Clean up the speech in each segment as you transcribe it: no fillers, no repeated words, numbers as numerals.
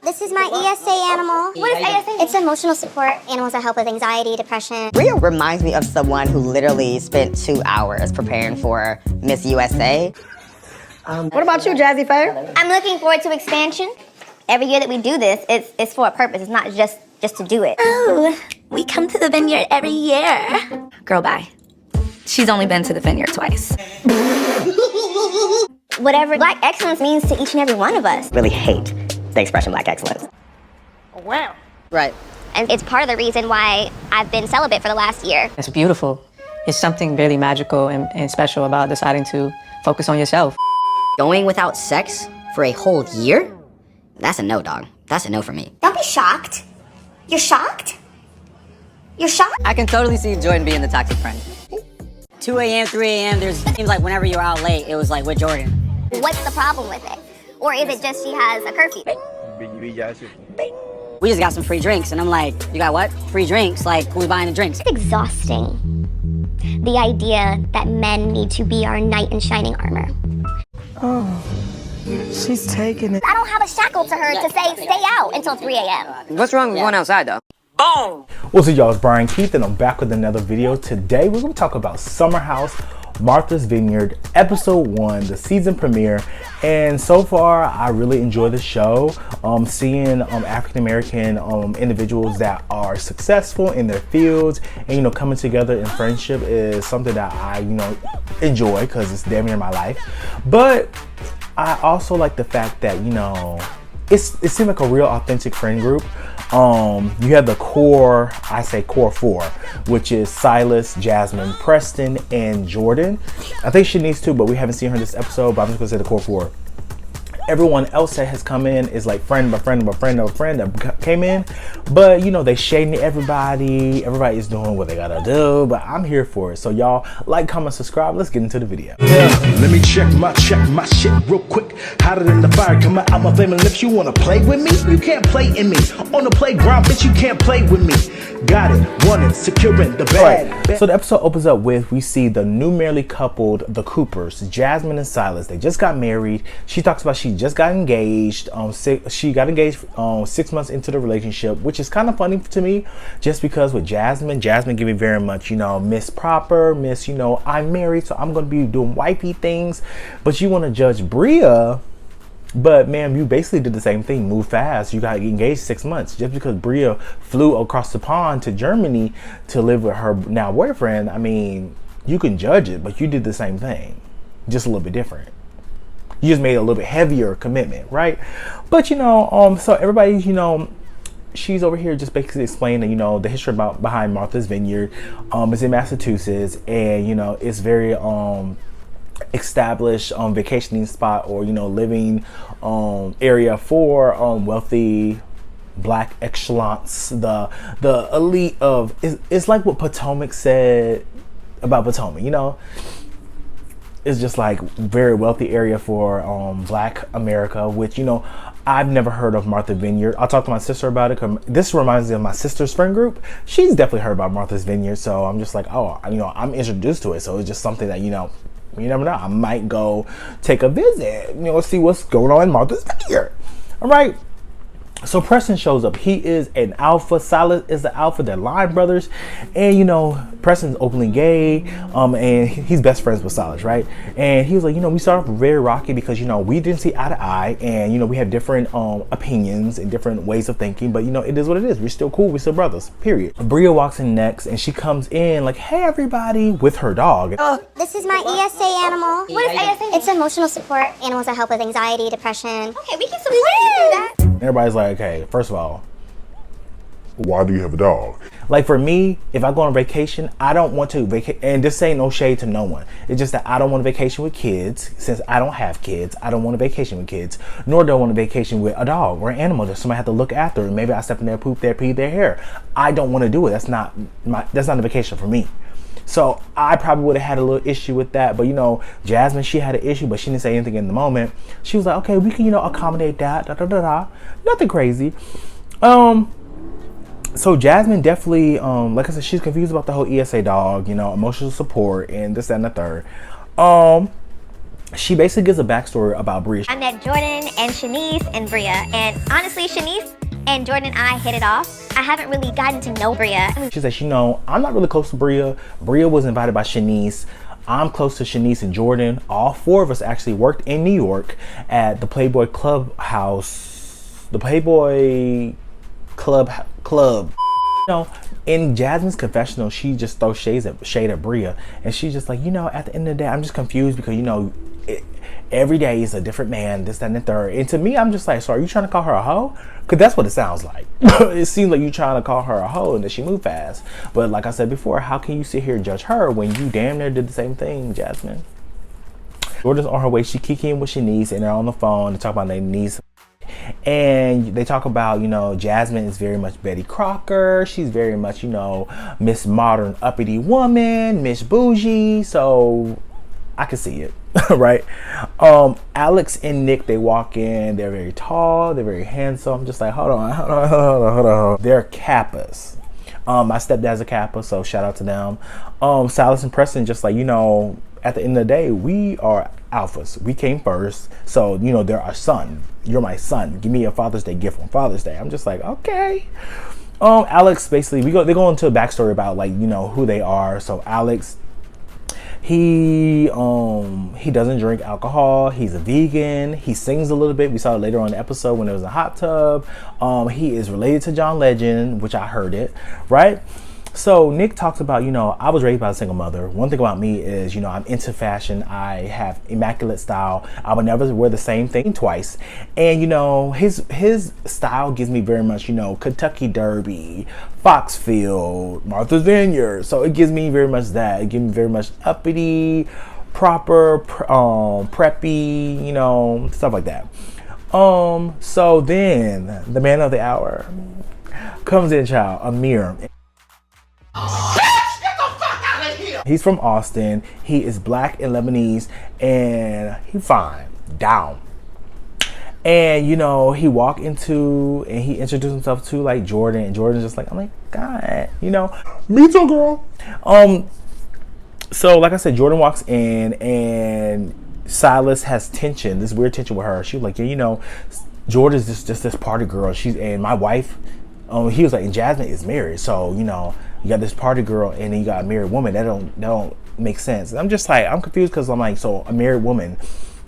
This is my ESA animal. What is ESA? It's emotional support. Animals that help with anxiety, depression. Bria reminds me of someone who literally spent 2 hours preparing for Miss USA. What about you, Jazzy Faye? I'm looking forward to expansion. Every year that we do this, it's for a purpose. It's not just to do it. Oh, we come to the Vineyard every year. Girl, bye. She's only been to the Vineyard twice. Whatever Black excellence means to each and every one of us. Really hate the expression Black excellence. Wow. Right. And it's part of the reason why I've been celibate for the last year. It's beautiful. It's something really magical and special about deciding to focus on yourself. Going without sex for a whole year? That's a no, dog. That's a no for me. Don't be shocked. You're shocked? You're shocked? I can totally see Jordan being the toxic friend. 2 a.m., 3 a.m., seems like whenever you're out late, it was like with Jordan. What's the problem with it? Or is it just she has a curfew? We just got some free drinks, and I'm like, you got what? Free drinks? Like, who's buying the drinks? It's exhausting. The idea that men need to be our knight in shining armor. Oh, she's taking it. I don't have a shackle to her to say stay out until 3 a.m. What's wrong with going outside, though? Boom! What's up, y'all? It's Brian Keith, and I'm back with another video. Today, we're going to talk about Summer House, Martha's Vineyard, episode 1, the season premiere. And so far, I really enjoy the show. Seeing African-American individuals that are successful in their fields and, coming together in friendship is something that I, enjoy because it's damn near my life. But I also like the fact that, it seemed like a real authentic friend group. You have the core, I say core 4, which is Silas, Jasmine, Preston, and Jordan. I think Shanice too, but we haven't seen her this episode, but I'm just gonna say the core 4. Everyone else that has come in is like friend by friend by friend by friend that came in, but they shading everybody. Everybody is doing what they gotta do, but I'm here for it. So y'all like, comment, subscribe. Let's get into the video. Let me check my shit real quick. Hotter than the fire coming out my flaming lips. You wanna play with me? You can't play in me. On the playground, bitch, you can't play with me. Got it, want it, securing the bag. Right. So the episode opens up with, we see the new marriedly coupled, the Coopers, Jasmine and Silas. They just got married. She talks about she just got engaged. She got engaged 6 months into the relationship, which is kind of funny to me, just because with Jasmine giving very much, Miss Proper, Miss, I'm married, so I'm gonna be doing wifey things. But you want to judge Bria. But ma'am, you basically did the same thing. Move fast. You got engaged 6 months. Just because Bria flew across the pond to Germany to live with her now boyfriend, I mean, you can judge it, but you did the same thing, just a little bit different. You just made a little bit heavier commitment, right? But so everybody, she's over here just basically explaining, the history behind Martha's Vineyard. It's in Massachusetts, and it's very established vacationing spot or living area for wealthy Black excellence, the elite of it's like what Potomac said about Potomac. It's just like very wealthy area for Black America, which I've never heard of Martha's Vineyard. I'll talk to my sister about it. This reminds me of my sister's friend group. She's definitely heard about Martha's Vineyard, so I'm just like, oh, I'm introduced to it, so it's just something that you never know. I might go take a visit, see what's going on in Martha's Vineyard. All right. So Preston shows up. He is an alpha. Silas is the alpha. They're line brothers. And, Preston's openly gay. And he's best friends with Silas, right? And he was like, we started off very rocky because, we didn't see eye to eye. And, we have different opinions and different ways of thinking. But, it is what it is. We're still cool. We're still brothers, period. Bria walks in next and she comes in like, hey, everybody, with her dog. This is my ESA animal. What is ESA? It's emotional support. Animals that help with anxiety, depression. Okay, we can support you through that. Everybody's like, okay, first of all, Why do you have a dog? like for me, if I go on vacation, I don't want to vacation, and this ain't no shade to no one. It's just that I don't want to vacation with kids. Since I don't have kids, I don't want to vacation with kids, nor do I want to vacation with a dog or an animal that somebody have to look after. And maybe I step in there, poop there, pee their hair. I don't want to do it. That's not a vacation for me. So I probably would have had a little issue with that. But Jasmine, she had an issue, but she didn't say anything in the moment. She was like, okay, we can, accommodate that. Nothing crazy. So Jasmine definitely, like I said, she's confused about the whole ESA dog, emotional support and this, that, and the third. she basically gives a backstory about Bria. I met Jordan and Shanice and Bria, and honestly, Shanice and Jordan and I hit it off. I haven't really gotten to know Bria. She said, you know, I'm not really close to Bria. Bria was invited by Shanice. I'm close to Shanice and Jordan. All four of us actually worked in New York at the Playboy Clubhouse. The Playboy Club. You know, in Jasmine's confessional, she just throws shade at Bria. And she's just like, you know, at the end of the day, I'm just confused because, you know, every day is a different man, this, that, and the third. And to me, I'm just like, so are you trying to call her a hoe? Because that's what it sounds like. It seems like you trying to call her a hoe and that she moved fast. But like I said before, how can you sit here and judge her when you damn near did the same thing, Jasmine? Jordan's on her way. She kicking with Shanice and they're on the phone. They talk about their niece. And they talk about, you know, Jasmine is very much Betty Crocker. She's very much, you know, Miss Modern Uppity Woman, Miss Bougie. So I can see it. Right. Alex and Nick, they walk in, they're very tall, they're very handsome. I'm just like, hold on. They're Kappas. My stepdad's a Kappa, so shout out to them. Silas and Preston, just like, you know, at the end of the day, we are alphas. We came first, so you know, they're our son. You're my son. Give me a Father's Day gift on Father's Day. I'm just like, okay. Alex, basically, they go into a backstory about, like, you know, who they are. So Alex, he doesn't drink alcohol. He's a vegan. He sings a little bit. We saw it later on in the episode when there was a hot tub. He is related to John Legend, which I heard it, right? So Nick talks about, you know, I was raised by a single mother. One thing about me is, you know, I'm into fashion. I have immaculate style. I would never wear the same thing twice. And, you know, his style gives me very much, you know, Kentucky Derby, Foxfield, Martha's Vineyard. So it gives me very much that. It gives me very much uppity, proper, preppy, you know, stuff like that. So then the man of the hour comes in, child, Amir. He's from Austin. He is black and Lebanese, and he fine, down. And you know, he walked into and he introduced himself to like Jordan, and Jordan's just like, oh my God, you know, me too, girl. So like I said, Jordan walks in and Silas has tension, this weird tension with her. She was like, yeah, you know, Jordan's just this party girl. And my wife, he was like, and Jasmine is married, so you know, you got this party girl and then you got a married woman. That don't make sense. And I'm just like, I'm confused because I'm like, so a married woman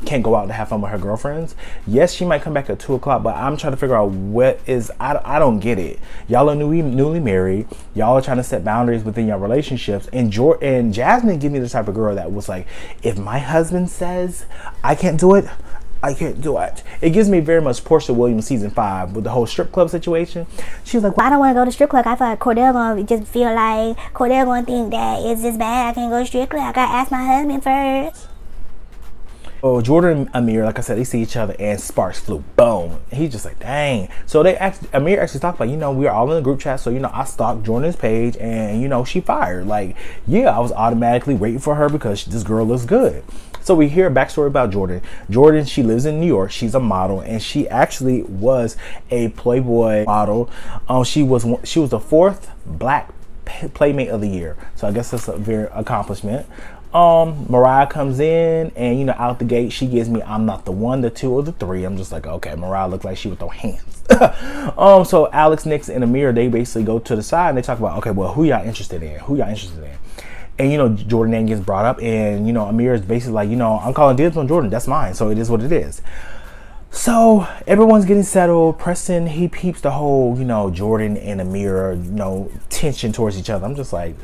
can't go out to have fun with her girlfriends? Yes, she might come back at 2 o'clock, but I'm trying to figure out what is, I don't get it. Y'all are newly married. Y'all are trying to set boundaries within your relationships. And Jasmine give me the type of girl that was like, if my husband says I can't do it, I can't do it. It gives me very much Portia Williams season 5 with the whole strip club situation. She was like, well, I don't want to go to strip club. I feel like Cordell gonna just feel like Cordell gonna think that it's just bad. I can't go to strip club. I gotta ask my husband first. Oh, Jordan and Amir, like I said, they see each other and sparks flew. Boom. And he's just like, dang. So Amir actually talked about, you know, we are all in the group chat. So, you know, I stalked Jordan's page and, you know, she fired. Like, yeah, I was automatically waiting for her because this girl looks good. So we hear a backstory about Jordan. Jordan, she lives in New York. She's a model, and she actually was a Playboy model. She was the 4th Black Playmate of the Year. So I guess that's a very accomplishment. Mariah comes in, and you know, out the gate, she gives me, I'm not the 1, the 2, or the 3. I'm just like, okay, Mariah looked like she would throw hands. So Alex, Nick, and Amir, they basically go to the side and they talk about, okay, well, who y'all interested in? And, you know, Jordan name gets brought up, and, you know, Amir is basically like, you know, I'm calling dibs on Jordan. That's mine. So it is what it is. So everyone's getting settled. Preston, he peeps the whole, you know, Jordan and Amir, you know, tension towards each other. I'm just like,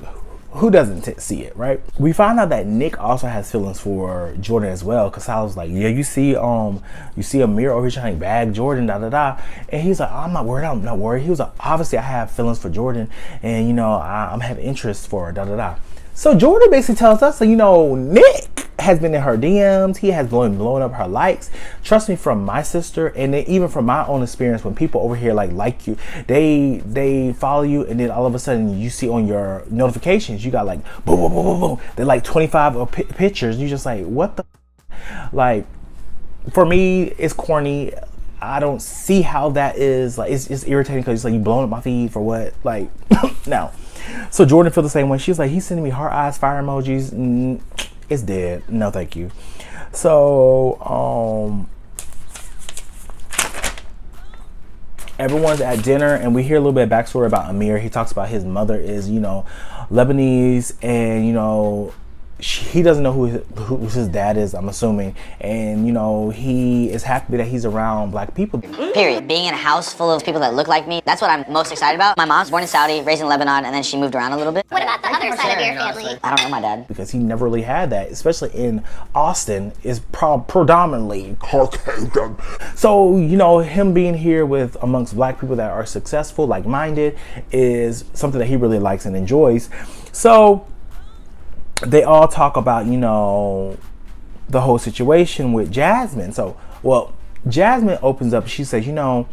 who doesn't see it, right? We find out that Nick also has feelings for Jordan as well, because I was like, yeah, you see Amir over here trying to bag Jordan, da. And he's like, I'm not worried. He was like, obviously I have feelings for Jordan, and, you know, I'm having interest for her, da. So Jordan basically tells us, so, you know, Nick has been in her DMs. He has blown up her likes. Trust me, from my sister, and then even from my own experience, when people over here like you, they follow you, and then all of a sudden you see on your notifications, you got like boom, boom, boom, boom, boom. They're like 25 pictures. You just like, what the? Like, for me, it's corny. I don't see how that is. Like, it's irritating because it's like, you blowing up my feed for what? Like, no. So Jordan feels the same way. She's like, he's sending me heart eyes, fire emojis. It's dead. No, thank you. So everyone's at dinner, and we hear a little bit of backstory about Amir. He talks about his mother is, you know, Lebanese, and, you know, he doesn't know who his dad is, I'm assuming. And, you know, he is happy that he's around black people. Period. Being in a house full of people that look like me, that's what I'm most excited about. My mom's born in Saudi, raised in Lebanon, and then she moved around a little bit. What about the other side of your family? I don't know my dad. Because he never really had that, especially in Austin, is predominantly Caucasian. So, you know, him being here with amongst black people that are successful, like-minded, is something that he really likes and enjoys. So they all talk about, you know, the whole situation with Jasmine. So, well, Jasmine opens up. She says, you know,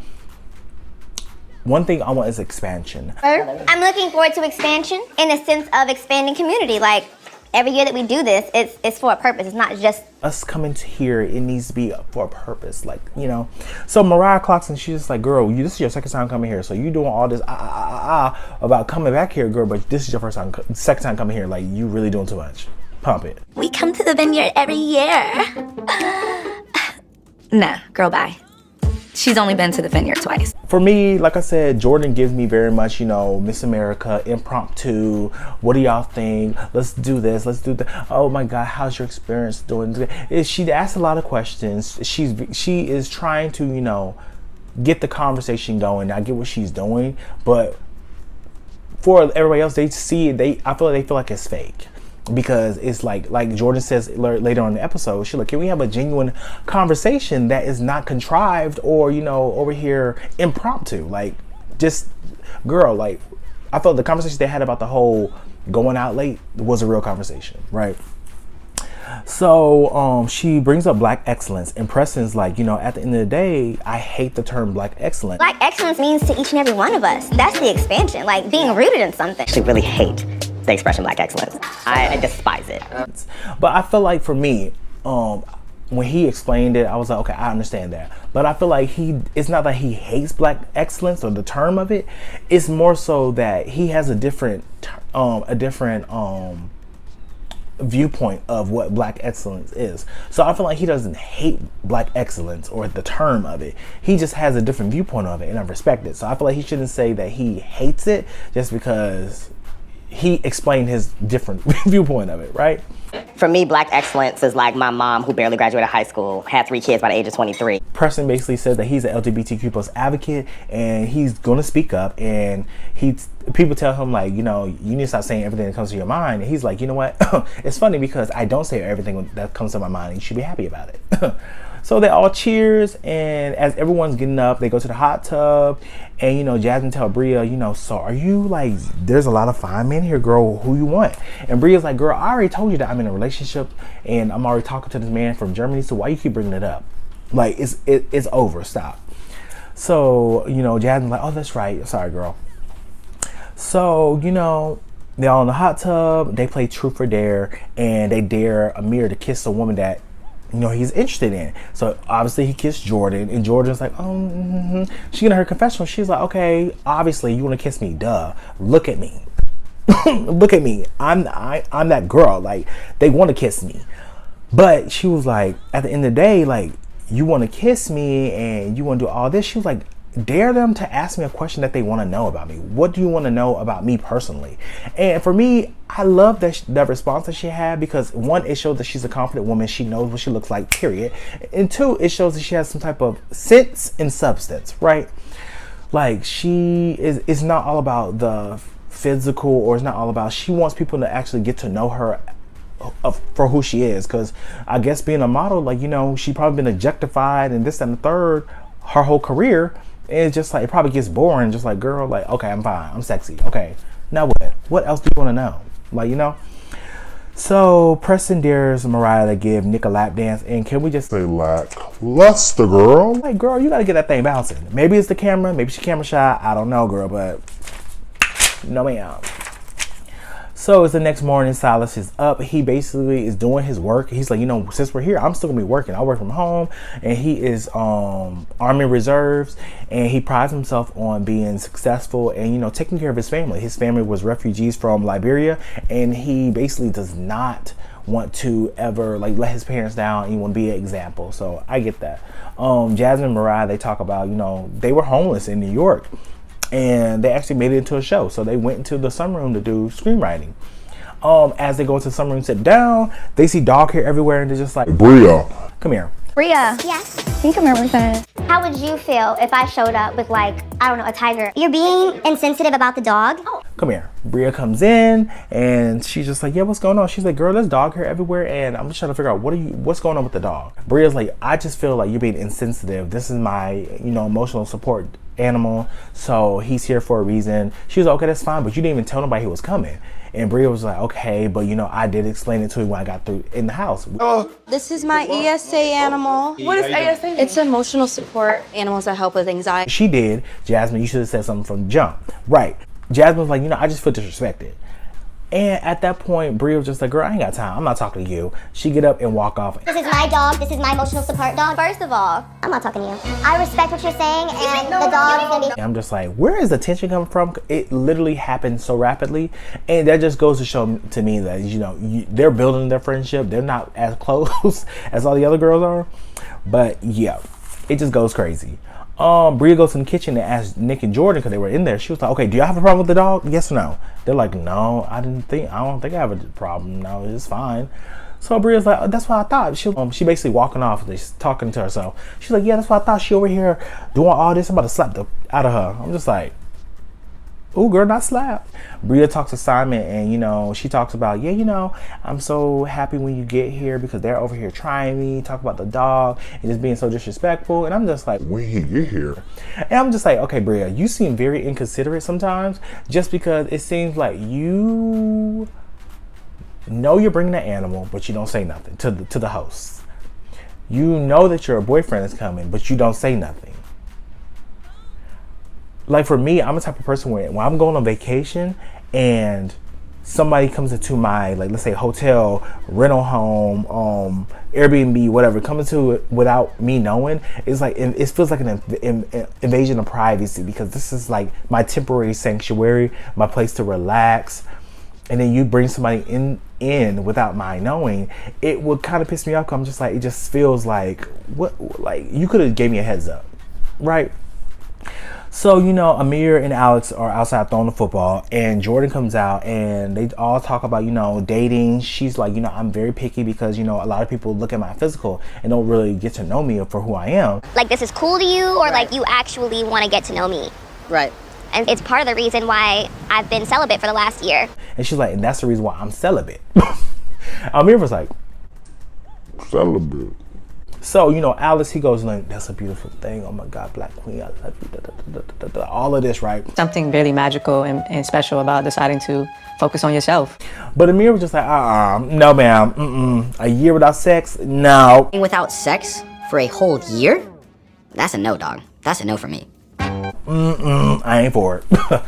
one thing I want is expansion. I'm looking forward to expansion in the sense of expanding community. Like, every year that we do this, it's for a purpose. It's not just us coming to here. It needs to be for a purpose, like, you know. So Mariah clocks and she's just like, girl, this is your second time coming here, so you doing all this about coming back here, girl, but this is your second time coming here. Like, you really doing too much. Pump it. We come to the Vineyard every year. Nah, girl, bye. She's only been to the Vineyard twice. For me, like I said, Jordan gives me very much, you know, Miss America, impromptu. What do y'all think? Let's do this. Let's do that. Oh my God, how's your experience doing? She asks a lot of questions. She is trying to, you know, get the conversation going. I get what she's doing, but for everybody else, they see it. I feel like it's fake. Because it's like Jordan says later on in the episode, she's like, can we have a genuine conversation that is not contrived or, you know, over here impromptu? Like, just, girl, like, I felt the conversation they had about the whole going out late was a real conversation, right? So she brings up black excellence, and Preston's like, you know, at the end of the day, I hate the term black excellence. Black excellence means to each and every one of us. That's the expansion, like being rooted in something. I actually really hate the expression black excellence. I despise it. But I feel like for me, when he explained it, I was like, okay, I understand that. But I feel like it's not that he hates black excellence or the term of it. It's more so that he has a different viewpoint of what black excellence is. So I feel like he doesn't hate black excellence or the term of it. He just has a different viewpoint of it, and I respect it. So I feel like he shouldn't say that he hates it just because he explained his different viewpoint of it, right? For me, black excellence is like my mom, who barely graduated high school, had 3 kids by the age of 23. Preston basically says that he's an LGBTQ plus advocate, and he's gonna speak up, and people tell him, like, you know, you need to stop saying everything that comes to your mind. And he's like, you know what? It's funny because I don't say everything that comes to my mind, and you should be happy about it. So they all cheers, and as everyone's getting up, they go to the hot tub, and, you know, Jasmine tell Bria, you know, so are you, like, there's a lot of fine men here, girl, who you want? And Bria's like, girl, I already told you that I'm in a relationship, and I'm already talking to this man from Germany, so why you keep bringing it up? Like, it's over, stop. So, you know, Jasmine's like, oh, that's right, sorry, girl. So, you know, they're all in the hot tub, they play truth or dare, and they dare Amir to kiss a woman that, you know, he's interested in. So obviously he kissed Jordan, and Jordan's like, oh, She get in her confessional. She's like, okay, obviously you want to kiss me, duh. Look at me. Look at me. I'm that girl. Like, they want to kiss me. But she was like, at the end of the day, like, you want to kiss me and you want to do all this. She was like, dare them to ask me a question that they want to know about me. What do you want to know about me personally? And for me, I love that response that she had, because one, it shows that she's a confident woman. She knows what she looks like, period. And two, it shows that she has some type of sense and substance, right? Like, it's not all about the physical, or it's not all about, she wants people to actually get to know her for who she is. Because I guess being a model, like, you know, she probably been objectified and this and the third her whole career. And it's just like, it probably gets boring. Just like, girl, like, okay, I'm fine, I'm sexy, okay, now what else do you want to know? Like, you know. So Preston dares Mariah to give Nick a lap dance, and can we just say lackluster, girl? Like, girl, you gotta get that thing bouncing. Maybe it's the camera, maybe she's camera shy, I don't know, girl, but no ma'am. So it's the next morning, Silas is up. He basically is doing his work. He's like, you know, since we're here, I'm still gonna be working. I work from home. And he is Army Reserves, and he prides himself on being successful and, you know, taking care of his family. His family was refugees from Liberia, and he basically does not want to ever like let his parents down and he want to be an example. So I get that. Jasmine and Mariah, they talk about, you know, they were homeless in New York and they actually made it into a show. So they went into the sunroom to do screenwriting. As they go into the sunroom and sit down, they see dog hair everywhere and they're just like, Bria, come here. Bria. Yes. Can you come here with us? How would you feel if I showed up with, like, I don't know, a tiger? You're being insensitive about the dog. Come here. Bria comes in and she's just like, yeah, what's going on? She's like, girl, there's dog hair everywhere and I'm just trying to figure out what's going on with the dog. Bria's like, I just feel like you're being insensitive. This is my, you know, emotional support animal, so he's here for a reason. She was like, okay, that's fine, but you didn't even tell nobody he was coming. And Bria was like, okay, but you know, I did explain it to him when I got through in the house. This is my ESA animal. What is ESA? It's emotional support animals that help with anxiety. She did. Jasmine, you should have said something from the jump. Right. Jasmine was like, you know, I just feel disrespected. And at that point, Bria was just like, girl, I ain't got time. I'm not talking to you. She get up and walk off. This is my dog. This is my emotional support dog. First of all, I'm not talking to you. I respect what you're saying, and the dog is gonna be. I'm just like, where is the tension coming from? It literally happened so rapidly, and that just goes to show to me that, you know, they're building their friendship. They're not as close as all the other girls are, but yeah, it just goes crazy. Bria goes in the kitchen and asks Nick and Jordan, because they were in there. She was like, okay, do y'all have a problem with the dog? Yes or no? They're like, no, I don't think I have a problem. No, it's fine. So Bria's like, oh, that's what I thought. She basically walking off, just talking to herself. She's like, yeah, that's what I thought. She over here doing all this. I'm about to slap the out of her. I'm just like, ooh, girl, not slap. Bria talks to Simon and, you know, she talks about, yeah, you know, I'm so happy when you get here because they're over here trying me, talk about the dog and just being so disrespectful. And I'm just like, when he get here? And I'm just like, okay, Bria, you seem very inconsiderate sometimes just because it seems like you know you're bringing an animal, but you don't say nothing to the host. You know that your boyfriend is coming, but you don't say nothing. Like for me, I'm the type of person where when I'm going on vacation and somebody comes into my, like, let's say hotel, rental home, Airbnb, whatever, comes into it without me knowing, it's like, it feels like an invasion of privacy because this is like my temporary sanctuary, my place to relax. And then you bring somebody in without my knowing, it would kind of piss me off. 'Cause I'm just like, it just feels like, what, like you could have gave me a heads up, right? So, you know, Amir and Alex are outside throwing the football and Jordan comes out and they all talk about, you know, dating. She's like, you know, I'm very picky because, you know, a lot of people look at my physical and don't really get to know me for who I am. Like, this is cool to you, or like you actually want to get to know me? Right. And it's part of the reason why I've been celibate for the last year. And she's like, and that's the reason why I'm celibate. Amir was like, celibate. So, you know, Alex, he goes like, that's a beautiful thing. Oh my God, Black Queen, I love you. Da, da, da, da, da, da. All of this, right? Something really magical and special about deciding to focus on yourself. But Amir was just like, no ma'am, a year without sex, no. Without sex for a whole year? That's a no, dog. That's a no for me. I ain't for it.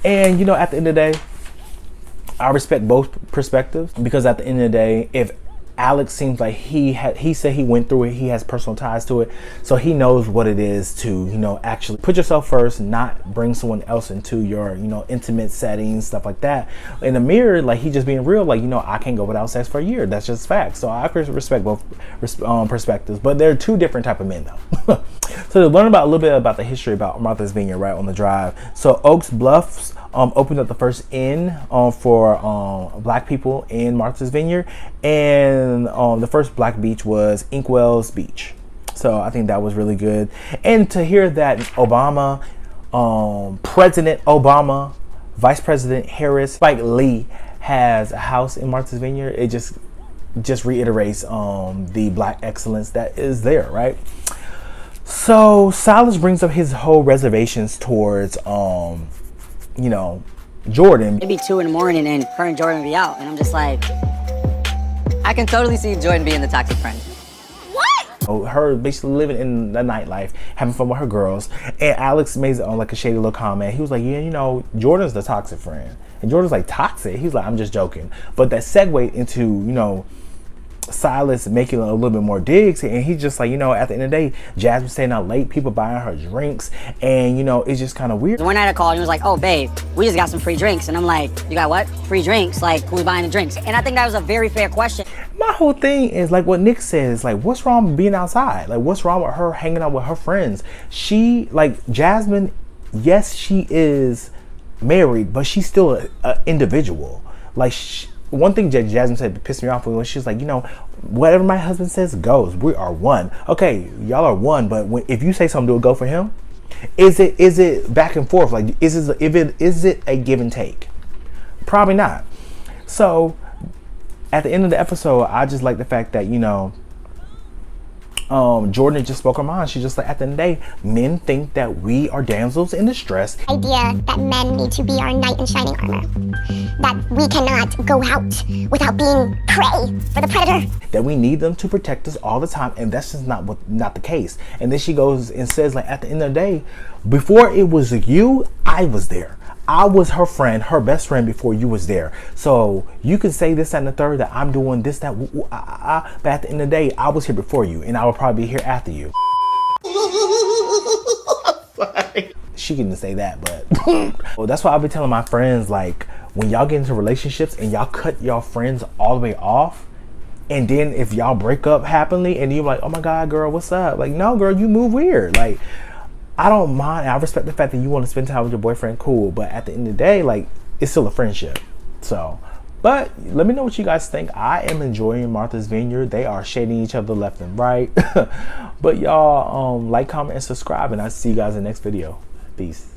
And, you know, at the end of the day, I respect both perspectives because at the end of the day, if Alex seems like he said he went through it, he has personal ties to it, so he knows what it is to, you know, actually put yourself first, not bring someone else into your, you know, intimate settings, stuff like that. In the mirror, like, he just being real, like, you know, I can't go without sex for a year. That's just facts. So I respect both perspectives, but they're two different type of men though. So to learn about a little bit about the history about Martha's Vineyard, right on the drive. So Oaks Bluffs opened up the first inn for Black people in Martha's Vineyard, and the first Black beach was Inkwell's Beach. So I think that was really good. And to hear that Obama, President Obama, Vice President Harris, Spike Lee has a house in Martha's Vineyard, it just reiterates the Black excellence that is there, right? So Silas brings up his whole reservations towards you know, Jordan. It'd be 2 in the morning and her and Jordan would be out. And I'm just like, I can totally see Jordan being the toxic friend. What? Her basically living in the nightlife, having fun with her girls. And Alex made it on like a shady little comment. He was like, yeah, you know, Jordan's the toxic friend. And Jordan's like, toxic? He was like, I'm just joking. But that segued into, you know, Silas making a little bit more digs, and he's just like, you know, at the end of the day, Jasmine staying out late, people buying her drinks, and you know, it's just kind of weird. One night I called and he was like, oh babe, we just got some free drinks. And I'm like, you got what? Free drinks? Like, who's buying the drinks? And I think that was a very fair question. My whole thing is like what Nick says, like, what's wrong with being outside? Like, what's wrong with her hanging out with her friends? She, like, Jasmine, yes, she is married, but she's still an individual. Like, one thing that Jasmine said that pissed me off was she's like, you know, whatever my husband says goes. We are one. Okay, y'all are one, but if you say something, do it go for him? Is it back and forth? Like, is it a give and take? Probably not. So at the end of the episode, I just like the fact that, you know, Jordan just spoke her mind. She's just like, at the end of the day, men think that we are damsels in distress. Idea that men need to be our knight in shining armor. That we cannot go out without being prey for the predator. That we need them to protect us all the time, and that's just not the case. And then she goes and says, like, at the end of the day, before it was you, I was there. I was her friend, her best friend before you was there. So you can say this, that, and the third, that I'm doing this, that, but at the end of the day, I was here before you, and I will probably be here after you. She couldn't say that, but well, that's why I'll be telling my friends, like, when y'all get into relationships and y'all cut y'all friends all the way off, and then if y'all break up happily and you're like, oh my God, girl, what's up? Like, no, girl, you move weird. Like, I don't mind. I respect the fact that you want to spend time with your boyfriend, cool. But at the end of the day, like, it's still a friendship. So, but let me know what you guys think. I am enjoying Martha's Vineyard. They are shading each other left and right. But y'all, like, comment, and subscribe, and I'll see you guys in the next video. Peace.